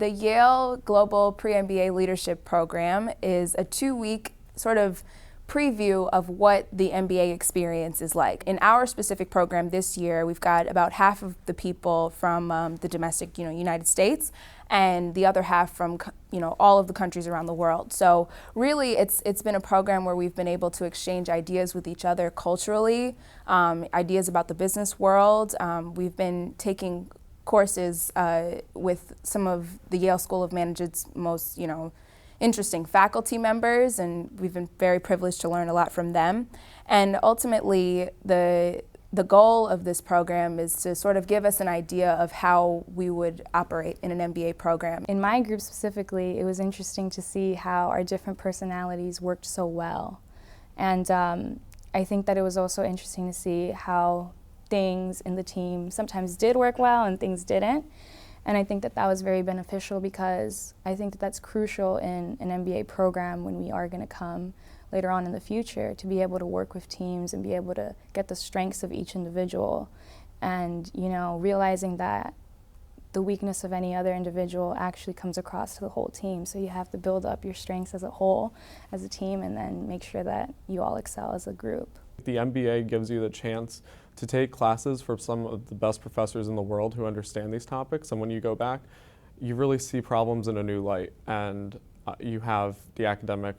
The Yale Global Pre-MBA Leadership Program is a 2-week sort of preview of what the MBA experience is like. In our specific program this year, we've got about half of the people from the domestic, United States, and the other half from, all of the countries around the world. So really, it's been a program where we've been able to exchange ideas with each other culturally, ideas about the business world. We've been taking courses with some of the Yale School of Management's most, interesting faculty members, and we've been very privileged to learn a lot from them. And ultimately, the goal of this program is to sort of give us an idea of how we would operate in an MBA program. In my group specifically, it was interesting to see how our different personalities worked so well. And I think that it was also interesting to see how things in the team sometimes did work well and things didn't. And I think that that was very beneficial because I think that that's crucial in an MBA program when we are going to come later on in the future, to be able to work with teams and be able to get the strengths of each individual. And, realizing that the weakness of any other individual actually comes across to the whole team. So you have to build up your strengths as a whole, as a team, and then make sure that you all excel as a group. The MBA gives you the chance to take classes from some of the best professors in the world who understand these topics, and when you go back, you really see problems in a new light, and you have the academic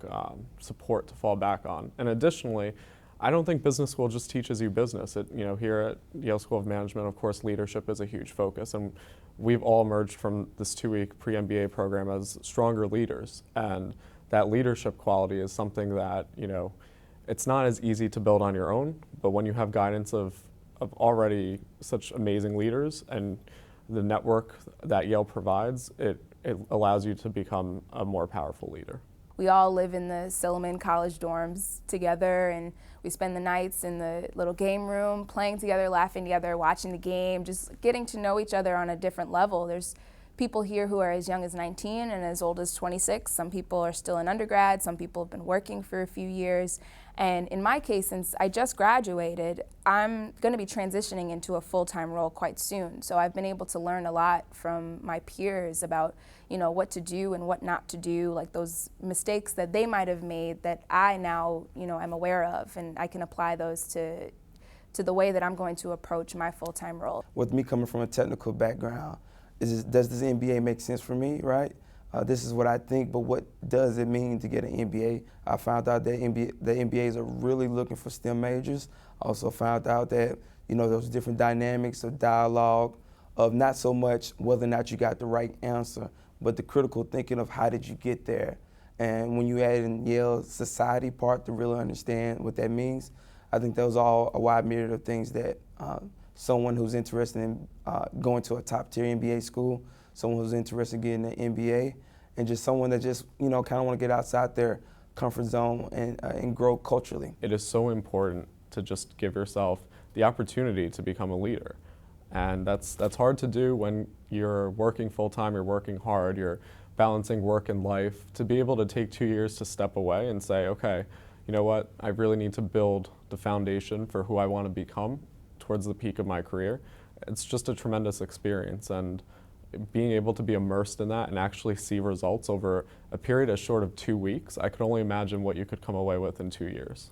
support to fall back on. And additionally, I don't think business school just teaches you business. Here at Yale School of Management, of course, leadership is a huge focus, and we've all emerged from this 2-week pre-MBA program as stronger leaders, and that leadership quality is something that, it's not as easy to build on your own, but when you have guidance of already such amazing leaders and the network that Yale provides, it allows you to become a more powerful leader. We all live in the Silliman College dorms together, and we spend the nights in the little game room, playing together, laughing together, watching the game, just getting to know each other on a different level. There's people here who are as young as 19 and as old as 26. Some people are still in undergrad, some people have been working for a few years. And in my case, since I just graduated, I'm going to be transitioning into a full-time role quite soon. So I've been able to learn a lot from my peers about, what to do and what not to do, like those mistakes that they might have made that I now, am aware of, and I can apply those to the way that I'm going to approach my full-time role. With me coming from a technical background, does this MBA make sense for me, right? This is what I think, but what does it mean to get an MBA? I found out that the MBAs are really looking for STEM majors. Also found out that, those different dynamics of dialogue, of not so much whether or not you got the right answer, but the critical thinking of how did you get there. And when you add in Yale's society part to really understand what that means, I think those are all a wide myriad of things that someone who's interested in going to a top-tier MBA school, someone who's interested in getting an MBA, and just someone that just, kind of want to get outside their comfort zone and grow culturally. It is so important to just give yourself the opportunity to become a leader. And that's hard to do when you're working full-time, you're working hard, you're balancing work and life. To be able to take 2 years to step away and say, okay, you know what, I really need to build the foundation for who I want to become towards the peak of my career. It's just a tremendous experience, and being able to be immersed in that and actually see results over a period as short of 2 weeks, I could only imagine what you could come away with in 2 years.